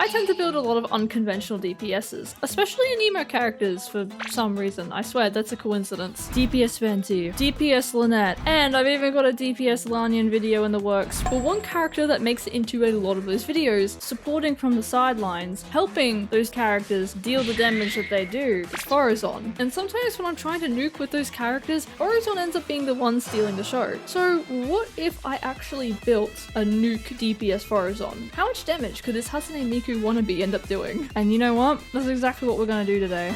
I tend to build a lot of unconventional DPSs, especially anemo characters for some reason. I swear, that's a coincidence. DPS Venti, DPS Lynette, and I've even got a DPS Lanyan video in the works for one character that makes it into a lot of those videos, supporting from the sidelines, helping those characters deal the damage that they do. It's Faruzan. And sometimes when I'm trying to nuke with those characters, Faruzan ends up being the one stealing the show. So what if I actually built a nuke DPS Faruzan? How much damage could this Hasane Miku wannabe end up doing? And you know what? That's exactly what we're gonna do today.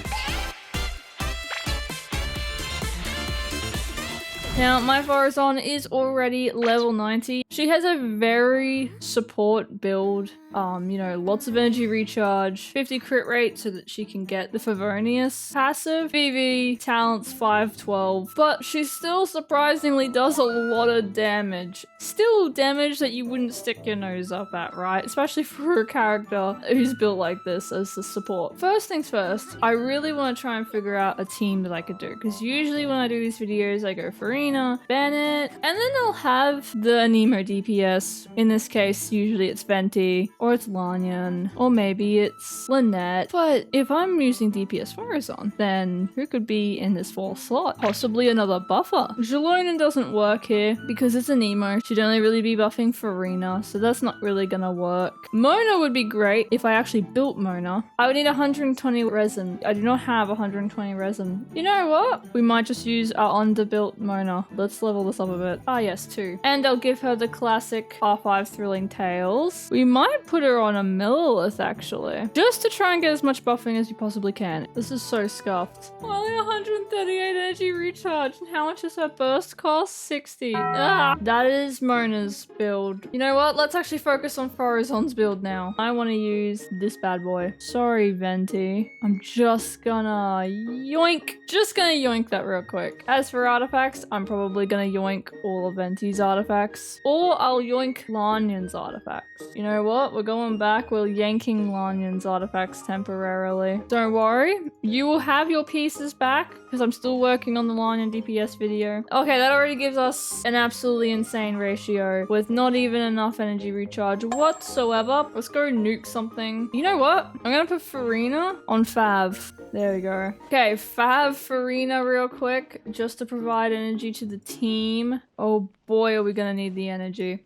Now, my Faruzan is already level 90. She has a very support build. You know, lots of energy recharge, 50 crit rate so that she can get the Favonius passive, VV, talents 512, but she still surprisingly does a lot of damage. Still damage that you wouldn't stick your nose up at, right? Especially for a character who's built like this as the support. First things first, I really want to try and figure out a team that I could do, because usually when I do these videos, I go Farina, Bennett, and then I'll have the anemo DPS. In this case, usually it's Venti, or it's Lanyan, or maybe it's Lynette. But if I'm using DPS Faruzan, then who could be in this 4th slot? Possibly another buffer. Jalonen doesn't work here because it's an emo. She'd only really be buffing Farina, so that's not really gonna work. Mona would be great if I actually built Mona. I would need 120 resin. I do not have 120 resin. You know what? We might just use our underbuilt Mona. Let's level this up a bit. Ah yes, 2. And I'll give her the classic R5 Thrilling Tales. We might put her on a Millilith actually, just to try and get as much buffing as you possibly can. This is so scuffed. Only 138 energy recharge. And how much does her burst cost? 60. Ah, that is Mona's build. You know what? Let's actually focus on Faruzan's build now. I want to use this bad boy. Sorry, Venti. I'm just gonna yoink. Just gonna yoink that real quick. As for artifacts, I'm probably gonna yoink all of Venti's artifacts, or I'll yoink Lanyan's artifacts. You know what? We're going back. We're yanking Lanyan's artifacts temporarily. Don't worry. You will have your pieces back because I'm still working on the Lanyan DPS video. Okay, that already gives us an absolutely insane ratio with not even enough energy recharge whatsoever. Let's go nuke something. You know what? I'm gonna put Farina on Fav. There we go. Okay, Fav Farina real quick just to provide energy to the team. Oh boy, are we gonna need the energy.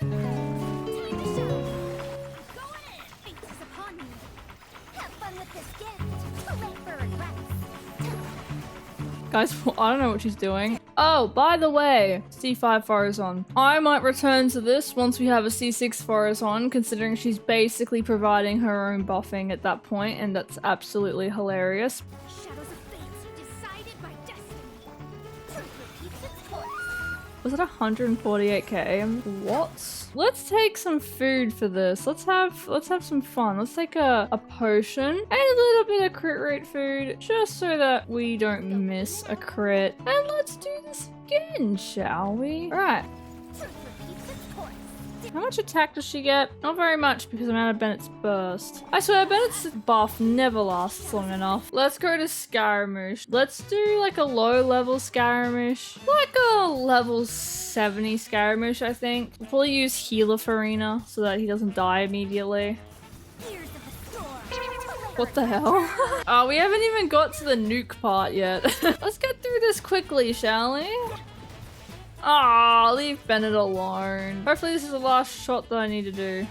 Guys, I don't know what she's doing. Oh, by the way, C5 Faruzan. I might return to this once we have a C6 Faruzan, considering she's basically providing her own buffing at that point, and that's absolutely hilarious. Was it 148k? What? Let's take some food for this. Let's have some fun. Let's take a potion and a little bit of crit rate food, just so that we don't miss a crit. And let's do this again, shall we? All right. How much attack does she get? Not very much because I'm out of Bennett's burst. I swear Bennett's buff never lasts long enough. Let's go to Scaramouche. Let's do like a low level Scaramouche. Like a level 70 Scaramouche, I think. We'll probably use Healer Farina so that he doesn't die immediately. What the hell? Oh, we haven't even got to the nuke part yet. Let's get through this quickly, shall we? Ah, leave Bennett alone. Hopefully this is the last shot that I need to do.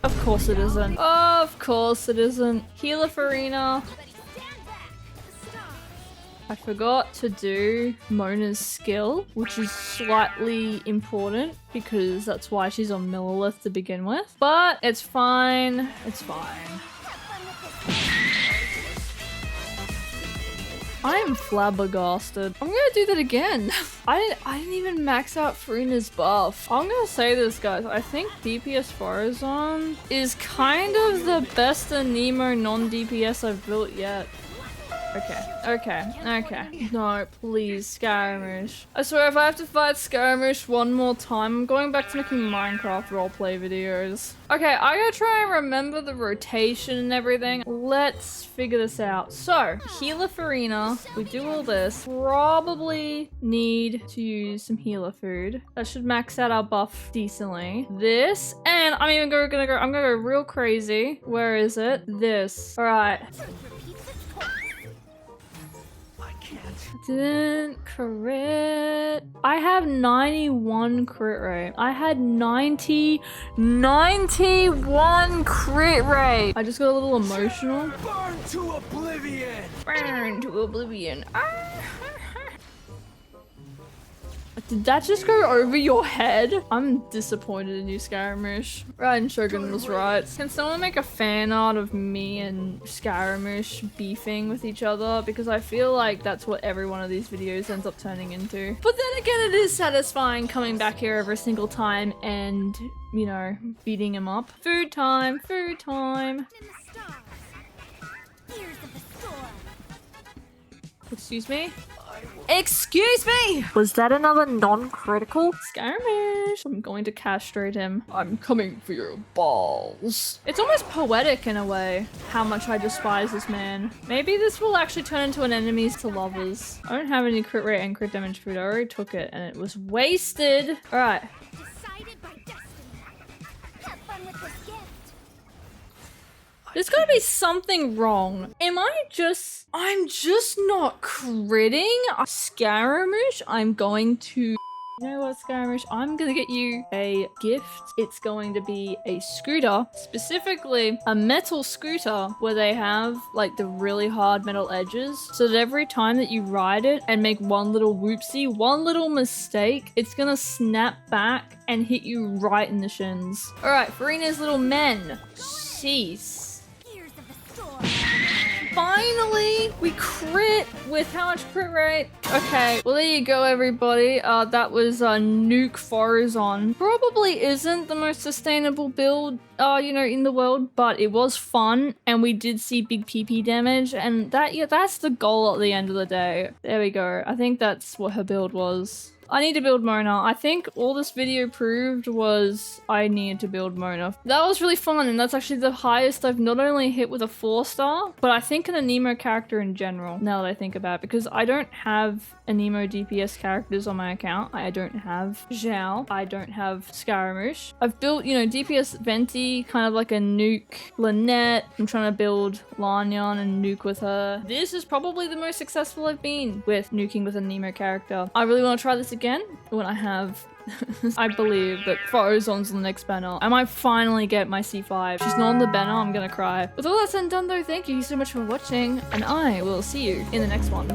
Of course it isn't. Of course it isn't. Healer Farina. I forgot to do Mona's skill, which is slightly important because that's why she's on Millilith to begin with. But it's fine. It's fine. I am flabbergasted. I'm gonna do that again. I didn't even max out Farina's buff. I'm gonna say this, guys. I think DPS Faruzan is kind of the best anemo non-DPS I've built yet. Okay. No, please, Skirmish. I swear if I have to fight Skirmish one more time, I'm going back to making Minecraft roleplay videos. Okay, I gotta try and remember the rotation and everything. Let's figure this out. So, healer Farina, we do all this. Probably need to use some healer food. That should max out our buff decently. This, and I'm gonna go real crazy. Where is it? This. Alright. Didn't crit. I have 91 crit rate. I had 91 crit rate. I just got a little emotional. Burn to oblivion. Burn to oblivion. Did that just go over your head? I'm disappointed in you, Skirmish. Right, and Shogun was right. Can someone make a fan art of me and Skirmish beefing with each other? Because I feel like that's what every one of these videos ends up turning into. But then again, it is satisfying coming back here every single time and, you know, beating him up. Food time, food time. Excuse me? Excuse me! Was that another non-critical? Skirmish! I'm going to castrate him. I'm coming for your balls. It's almost poetic in a way, how much I despise this man. Maybe this will actually turn into an enemies to lovers. I don't have any crit rate and crit damage food. I already took it and it was wasted. Alright. Decided by destiny. Have fun with this gift. There's gotta be something wrong. I'm just not critting. Skirmish, I'm going to... You know what, Skirmish? I'm gonna get you a gift. It's going to be a scooter, specifically a metal scooter where they have like the really hard metal edges, so that every time that you ride it and make one little whoopsie, one little mistake, it's gonna snap back and hit you right in the shins. Alright, Farina's little men. Jeez. Finally, we crit with how much crit rate? Okay, well there you go everybody. That was NUKE Faruzan. Probably isn't the most sustainable build, you know, in the world, but it was fun and we did see big PP damage and that's the goal at the end of the day. There we go. I think that's what her build was. I need to build Mona. I think all this video proved was I needed to build Mona. That was really fun and that's actually the highest I've not only hit with a 4-star, but I think an Anemo character in general, now that I think about it, because I don't have Anemo DPS characters on my account. I don't have Zhao. I don't have Skirmish. I've built, you know, DPS Venti, kind of like a NUKE Lynette. I'm trying to build Lanyan and NUKE with her. This is probably the most successful I've been with nuking with an Anemo character. I really want to try this again when I have I believe that Faruzan's on the next banner. I might finally get my C5. She's not on the banner, I'm gonna cry. With all that said and done though, thank you so much for watching and I will see you in the next one.